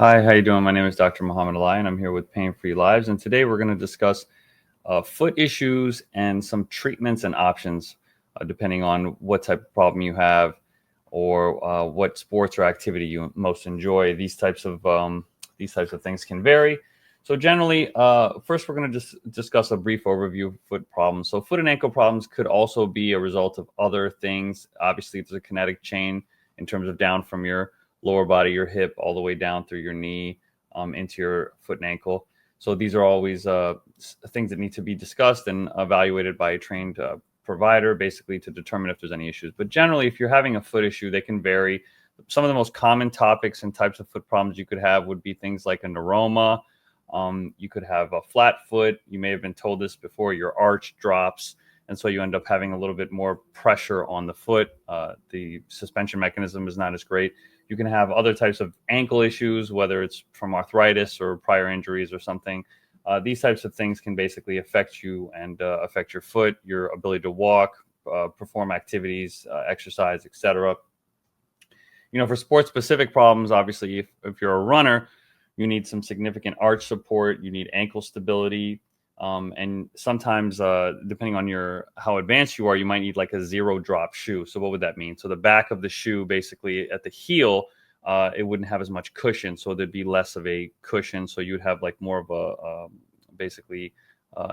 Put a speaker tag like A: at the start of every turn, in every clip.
A: Hi, how you doing? My name is Dr. Mohammad Aalai, and I'm here with Pain Free Lives. And today we're going to discuss foot issues and some treatments and options, depending on what type of problem you have or what sports or activity you most enjoy. These types of things can vary. So generally, first we're going to just discuss a brief overview of foot problems. So foot and ankle problems could also be a result of other things. Obviously, there's a kinetic chain in terms of down from your lower body, your hip, all the way down through your knee into your foot and ankle. So these are always things that need to be discussed and evaluated by a trained provider, basically to determine if there's any issues. But generally, if you're having a foot issue, they can vary. Some of the most common topics and types of foot problems you could have would be things like a neuroma. You could have a flat foot. You may have been told this before, your arch drops. And so you end up having a little bit more pressure on the foot. The suspension mechanism is not as great. You can have other types of ankle issues, whether it's from arthritis or prior injuries or something. These types of things can basically affect you and affect your foot, your ability to walk, perform activities, exercise, etc. For sports-specific problems, obviously, if you're a runner, you need some significant arch support. You need ankle stability. And sometimes, depending on how advanced you are, you might need like a zero drop shoe. So what would that mean? So the back of the shoe, basically at the heel, it wouldn't have as much cushion. So there'd be less of a cushion. So you'd have like more of basically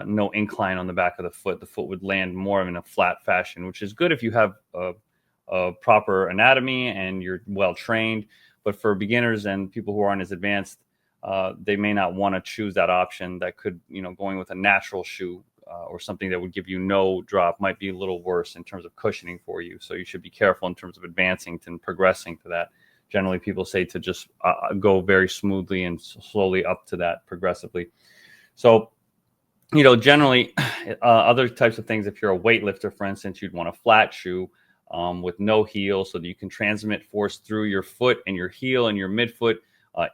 A: no incline on the back of the foot. The foot would land more in a flat fashion, which is good if you have a proper anatomy and you're well trained. But for beginners and people who aren't as advanced, they may not want to choose that option. That could, going with a natural shoe or something that would give you no drop might be a little worse in terms of cushioning for you. So you should be careful in terms of advancing and progressing to that. Generally, people say to just go very smoothly and slowly up to that progressively. So, generally, other types of things, if you're a weightlifter, for instance, you'd want a flat shoe with no heel so that you can transmit force through your foot and your heel and your midfoot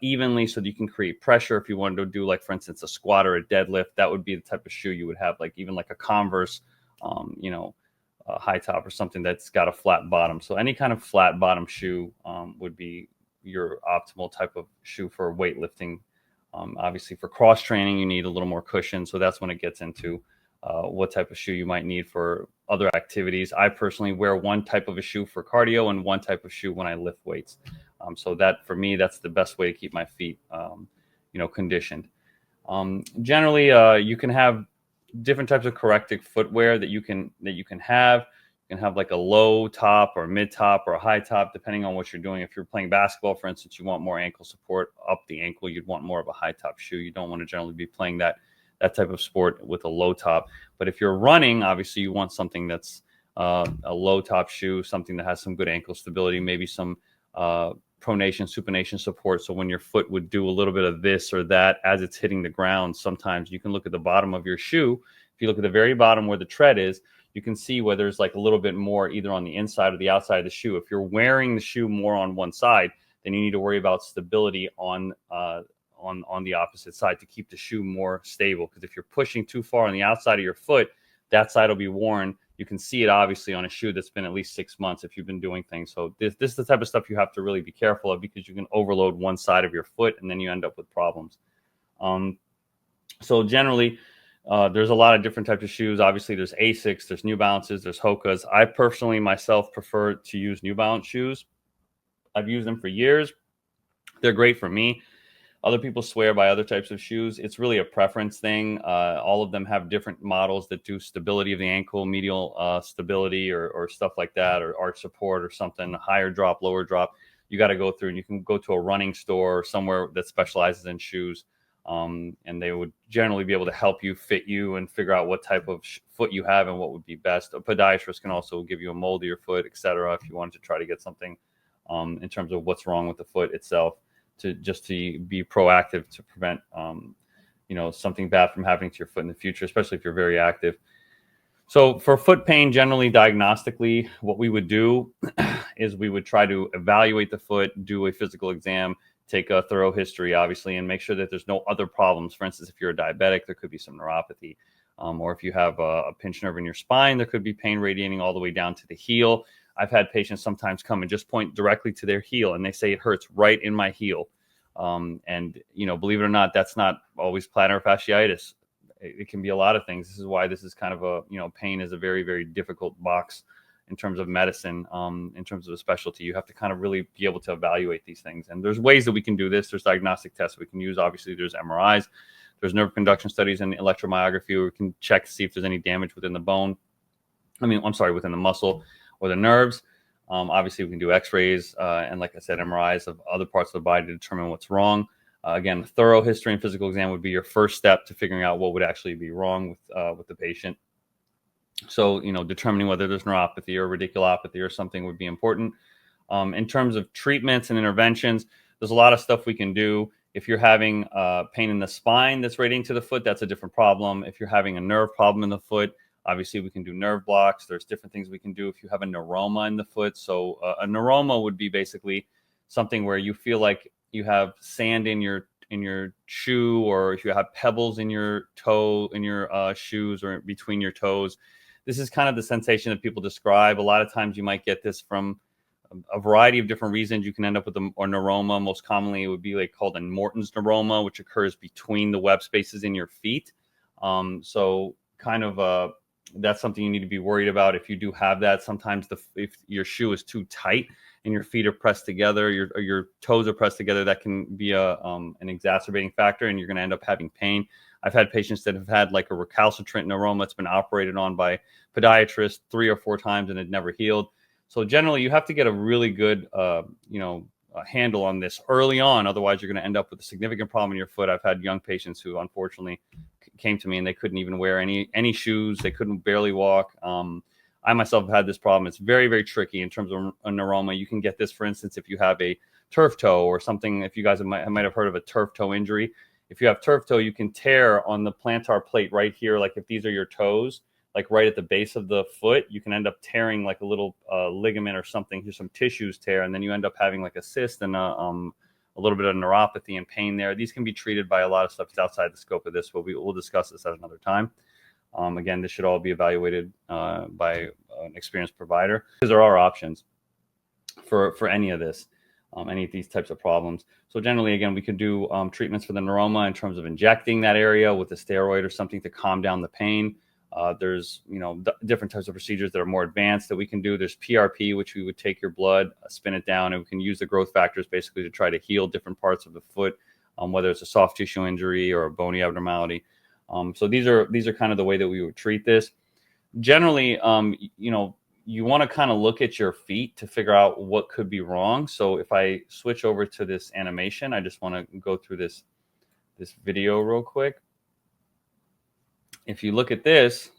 A: evenly, so that you can create pressure. If you wanted to do, like, for instance, a squat or a deadlift, that would be the type of shoe you would have, like even like a Converse, a high top or something that's got a flat bottom. So any kind of flat bottom shoe would be your optimal type of shoe for weightlifting. Obviously, for cross training, you need a little more cushion. So that's when it gets into what type of shoe you might need for other activities. I personally wear one type of a shoe for cardio and one type of shoe when I lift weights. So that, for me, that's the best way to keep my feet, conditioned. Generally, you can have different types of corrective footwear that you can have. You can have like a low top or mid top or a high top, depending on what you're doing. If you're playing basketball, for instance, you want more ankle support up the ankle. You'd want more of a high top shoe. You don't want to generally be playing that type of sport with a low top. But if you're running, obviously you want something that's a low top shoe, something that has some good ankle stability, maybe some pronation, supination support. So when your foot would do a little bit of this or that as it's hitting the ground, sometimes you can look at the bottom of your shoe. If you look at the very bottom where the tread is, you can see where there's like a little bit more either on the inside or the outside of the shoe. If you're wearing the shoe more on one side, then you need to worry about stability on the opposite side to keep the shoe more stable. Because if you're pushing too far on the outside of your foot, that side will be worn. You can see it obviously on a shoe that's been at least 6 months if you've been doing things. So this is the type of stuff you have to really be careful of, because you can overload one side of your foot and then you end up with problems. So generally, there's a lot of different types of shoes. Obviously, there's Asics, there's New Balances, there's Hokas. I personally myself prefer to use New Balance shoes. I've used them for years. They're great for me. Other people swear by other types of shoes. It's really a preference thing. All of them have different models that do stability of the ankle, medial stability or stuff like that, or arch support or something, higher drop, lower drop. You got to go through, and you can go to a running store or somewhere that specializes in shoes, and they would generally be able to help you, fit you, and figure out what type of foot you have and what would be best. A podiatrist can also give you a mold of your foot, etc., if you wanted to try to get something in terms of what's wrong with the foot itself, to be proactive to prevent something bad from happening to your foot in the future, especially if you're very active. So for foot pain, generally diagnostically, what we would do is we would try to evaluate the foot, do a physical exam, take a thorough history, obviously, and make sure that there's no other problems. For instance, if you're a diabetic, there could be some neuropathy. Or if you have a pinched nerve in your spine, there could be pain radiating all the way down to the heel. I've had patients sometimes come and just point directly to their heel, and they say it hurts right in my heel. And, believe it or not, that's not always plantar fasciitis. It can be a lot of things. This is why this is kind of pain is a very, very difficult box in terms of medicine, in terms of a specialty. You have to kind of really be able to evaluate these things. And there's ways that we can do this. There's diagnostic tests we can use. Obviously, there's MRIs. There's nerve conduction studies and electromyography where we can check to see if there's any damage within the bone. Within the muscle or the nerves. Obviously, we can do x-rays and, like I said, MRIs of other parts of the body to determine what's wrong. Again, a thorough history and physical exam would be your first step to figuring out what would actually be wrong with the patient. So, determining whether there's neuropathy or radiculopathy or something would be important. In terms of treatments and interventions, there's a lot of stuff we can do. If you're having pain in the spine that's radiating to the foot, that's a different problem. If you're having a nerve problem in the foot, obviously we can do nerve blocks. There's different things we can do if you have a neuroma in the foot. So a neuroma would be basically something where you feel like you have sand in your shoe, or if you have pebbles in your toe, in your shoes, or between your toes. This is kind of the sensation that people describe. A lot of times you might get this from a variety of different reasons. You can end up with a neuroma. Most commonly, it would be called a Morton's neuroma, which occurs between the web spaces in your feet. So kind of that's something you need to be worried about if you do have that. Sometimes if your shoe is too tight and your feet are pressed together, your toes are pressed together, that can be an exacerbating factor, and you're going to end up having pain. I've had patients that have had a recalcitrant neuroma that's been operated on by podiatrists 3 or 4 times and it never healed. So generally, you have to get a really good, handle on this early on. Otherwise, you're going to end up with a significant problem in your foot. I've had young patients who unfortunately came to me and they couldn't even wear any shoes. They couldn't barely walk. I myself have had this problem. It's very, very tricky in terms of a neuroma. You can get this, for instance, if you have a turf toe or something. If you guys might have heard of a turf toe injury. If you have turf toe, you can tear on the plantar plate right here. Like if these are your toes, right at the base of the foot, you can end up tearing a little ligament or something. Here's some tissues tear, and then you end up having a cyst and a little bit of neuropathy and pain there. These can be treated by a lot of stuff that's outside the scope of this, but we'll discuss this at another time. Again, this should all be evaluated by an experienced provider, because there are options for any of this, any of these types of problems. So generally, again, we could do treatments for the neuroma in terms of injecting that area with a steroid or something to calm down the pain. There's different types of procedures that are more advanced that we can do. There's PRP, which we would take your blood, spin it down, and we can use the growth factors basically to try to heal different parts of the foot, whether it's a soft tissue injury or a bony abnormality. So these are kind of the way that we would treat this. Generally, you want to kind of look at your feet to figure out what could be wrong. So if I switch over to this animation, I just want to go through this video real quick. If you look at this,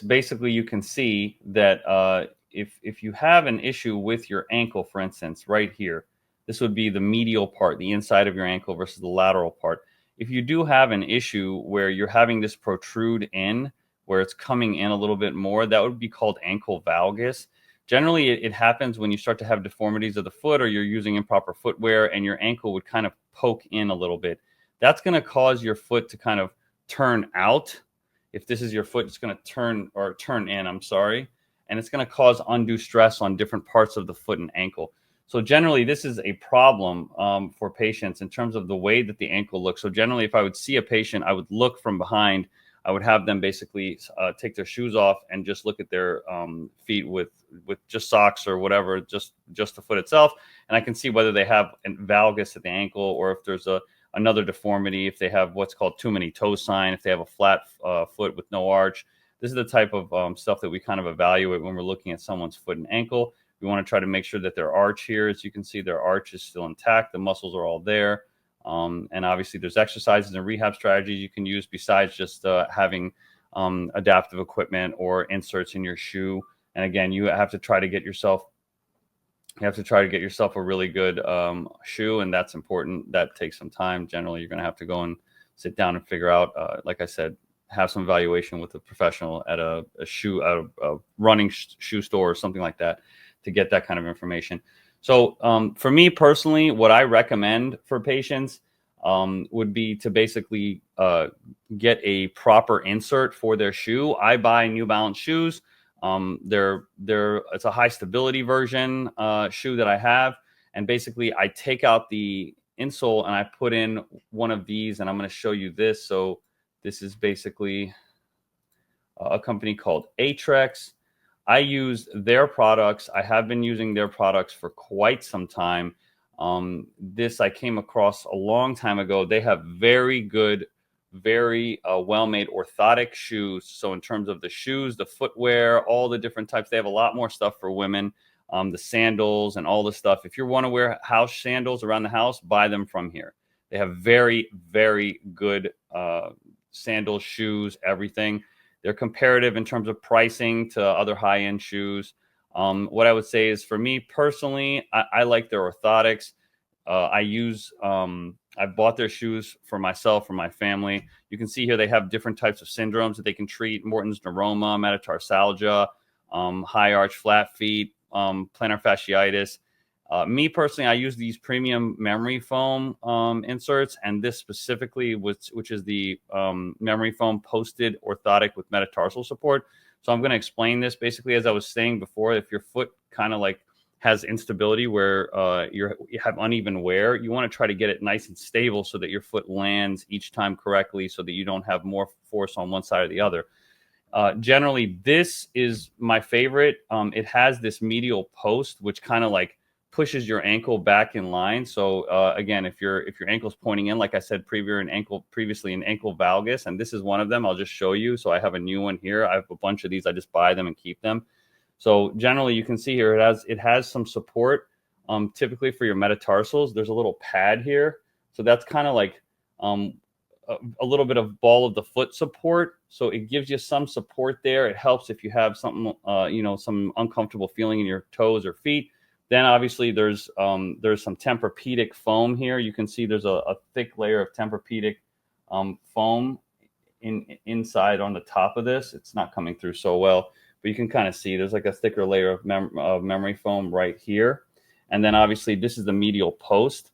A: basically you can see that if you have an issue with your ankle, for instance, right here, this would be the medial part, the inside of your ankle versus the lateral part. If you do have an issue where you're having this protrude in, where it's coming in a little bit more, that would be called ankle valgus. Generally, it happens when you start to have deformities of the foot, or you're using improper footwear and your ankle would kind of poke in a little bit. That's going to cause your foot to kind of turn out. If this is your foot, it's going to turn in, and it's going to cause undue stress on different parts of the foot and ankle. So generally, this is a problem for patients in terms of the way that the ankle looks. So generally, if I would see a patient, I would look from behind. I would have them basically take their shoes off and just look at their feet with just socks or whatever, just the foot itself. And I can see whether they have a valgus at the ankle, or if there's another deformity, if they have what's called too many toes sign, if they have a flat foot with no arch. This is the type of stuff that we kind of evaluate when we're looking at someone's foot and ankle. We want to try to make sure that their arch here, as you can see, their arch is still intact. The muscles are all there. And obviously there's exercises and rehab strategies you can use besides just having adaptive equipment or inserts in your shoe. And again, you have to try to get yourself a really good shoe, and that's important. That takes some time. Generally, you're going to have to go and sit down and figure out, like I said, have some evaluation with a professional at a running shoe store or something like that to get that kind of information. So for me personally, what I recommend for patients would be to basically get a proper insert for their shoe. I buy New Balance shoes. It's a high stability version shoe that I have, And basically I take out the insole and I put in one of these, and I'm going to show you this. So this is basically a company called Atrex. I use their products. I have been using their products for quite some time. This I came across a long time ago. They have very good, very well-made orthotic shoes. So in terms of the shoes, the footwear, all the different types, they have a lot more stuff for women. The sandals and all the stuff. If you want to wear house sandals around the house, buy them from here. They have very, very good sandals, shoes, everything. They're comparative in terms of pricing to other high-end shoes. What I would say is, for me personally, I like their orthotics. I've bought their shoes for myself, for my family. You can see here they have different types of syndromes that they can treat: Morton's neuroma, metatarsalgia, high arch flat feet, plantar fasciitis. Me personally, I use these premium memory foam inserts, and this specifically, which is the memory foam posted orthotic with metatarsal support. So I'm going to explain this basically, as I was saying before. If your foot kind of like has instability where you have uneven wear, you want to try to get it nice and stable so that your foot lands each time correctly, so that you don't have more force on one side or the other. Generally, this is my favorite. It has this medial post, which kind of like pushes your ankle back in line. So again, if your ankle's pointing in, like I said previously, an ankle valgus, and this is one of them. I'll just show you. So I have a new one here. I have a bunch of these. I just buy them and keep them. So generally, you can see here it has some support. Typically for your metatarsals, there's a little pad here. So that's kind of like a little bit of ball of the foot support. So it gives you some support there. It helps if you have something, some uncomfortable feeling in your toes or feet. Then obviously there's some Tempur-Pedic foam here. You can see there's a thick layer of Tempur-Pedic foam inside on the top of this. It's not coming through so well, but you can kind of see there's like a thicker layer of memory foam right here. And then obviously this is the medial post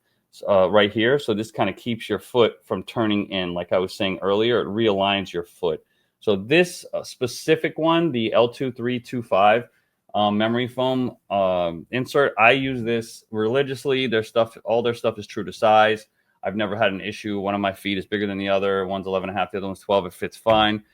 A: right here. So this kind of keeps your foot from turning in. Like I was saying earlier, it realigns your foot. So this specific one, the L2325, memory foam insert, I use this religiously. All their stuff is true to size. I've never had an issue. One of my feet is bigger than the other. One's 11.5, the other one's 12. It fits fine.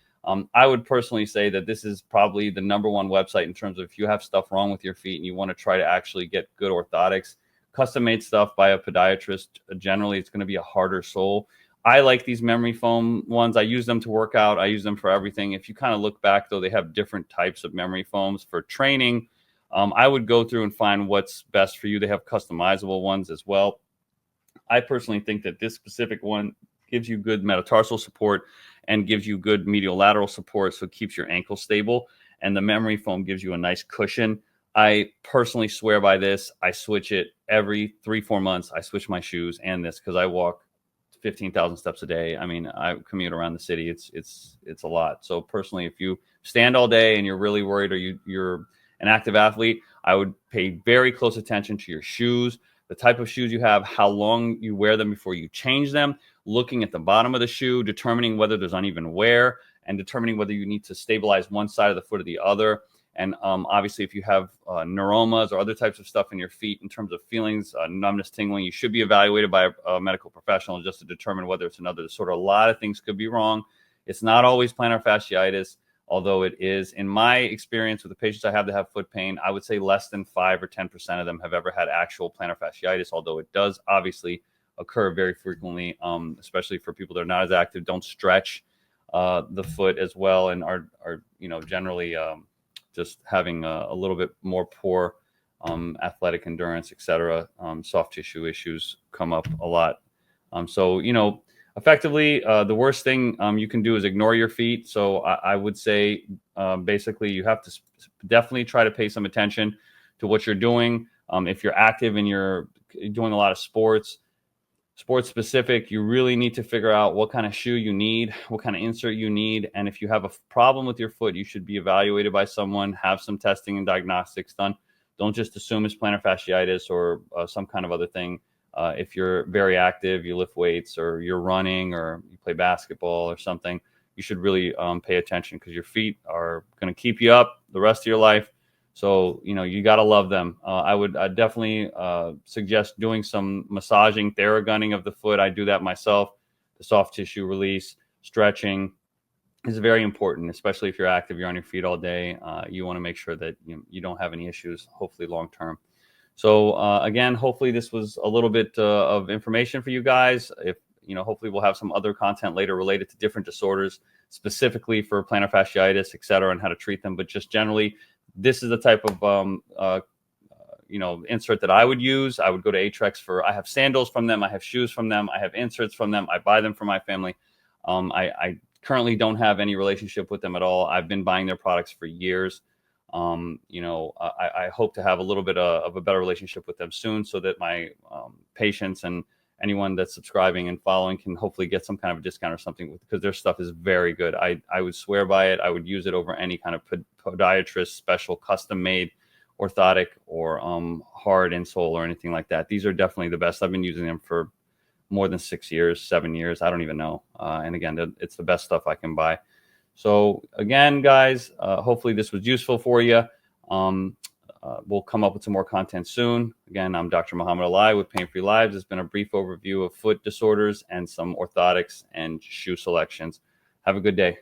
A: I would personally say that this is probably the #1 website in terms of if you have stuff wrong with your feet and you want to try to actually get good orthotics. Custom-made stuff by a podiatrist. Generally, it's going to be a harder sole. I like these memory foam ones. I use them to work out. I use them for everything. If you kind of look back, though, they have different types of memory foams for training. I would go through and find what's best for you. They have customizable ones as well. I personally think that this specific one gives you good metatarsal support and gives you good medial lateral support, so it keeps your ankle stable. And the memory foam gives you a nice cushion. I personally swear by this. I switch it every 3-4 months. I switch my shoes and this because I walk 15,000 steps a day. I mean, I commute around the city. It's a lot. So personally, if you stand all day and you're really worried, or you're an active athlete, I would pay very close attention to your shoes, the type of shoes you have, how long you wear them before you change them, looking at the bottom of the shoe, determining whether there's uneven wear, and determining whether you need to stabilize one side of the foot or the other. And obviously, if you have neuromas or other types of stuff in your feet in terms of feelings, numbness, tingling, you should be evaluated by a medical professional just to determine whether it's another disorder. A lot of things could be wrong. It's not always plantar fasciitis, although it is. In my experience with the patients I have that have foot pain, I would say less than 5 or 10% of them have ever had actual plantar fasciitis, although it does obviously occur very frequently, especially for people that are not as active, don't stretch the foot as well, and are generally just having a little bit more poor athletic endurance, etc. Soft tissue issues come up a lot. So effectively, the worst thing you can do is ignore your feet. So I would say basically you have to definitely try to pay some attention to what you're doing. If you're active and you're doing a lot of sports specific, you really need to figure out what kind of shoe you need, what kind of insert you need. And if you have a problem with your foot, you should be evaluated by someone, have some testing and diagnostics done. Don't just assume it's plantar fasciitis or some kind of other thing. If you're very active, you lift weights, or you're running, or you play basketball or something, you should really pay attention, because your feet are going to keep you up the rest of your life. So, you got to love them. I'd definitely suggest doing some massaging, theragunning of the foot. I do that myself. The soft tissue release, stretching is very important, especially if you're active, you're on your feet all day. You want to make sure that you don't have any issues, hopefully long term. So again, hopefully this was a little bit of information for you guys. If hopefully we'll have some other content later related to different disorders, specifically for plantar fasciitis, et cetera, and how to treat them. But just generally, this is the type of insert that I would use. I would go to Atrex I have sandals from them, I have shoes from them, I have inserts from them, I buy them for my family. I currently don't have any relationship with them at all. I've been buying their products for years. I hope to have a little bit of a better relationship with them soon, so that my patients and anyone that's subscribing and following can hopefully get some kind of a discount or something, because their stuff is very good. I would swear by it. I would use it over any kind of podiatrist special custom made orthotic or hard insole or anything like that. These are definitely the best. I've been using them for more than 6 years, 7 years. I don't even know. And again, it's the best stuff I can buy. So again, guys, hopefully this was useful for you. We'll come up with some more content soon. Again, I'm Dr. Mohammad Aalai with Pain Free Lives. It's been a brief overview of foot disorders and some orthotics and shoe selections. Have a good day.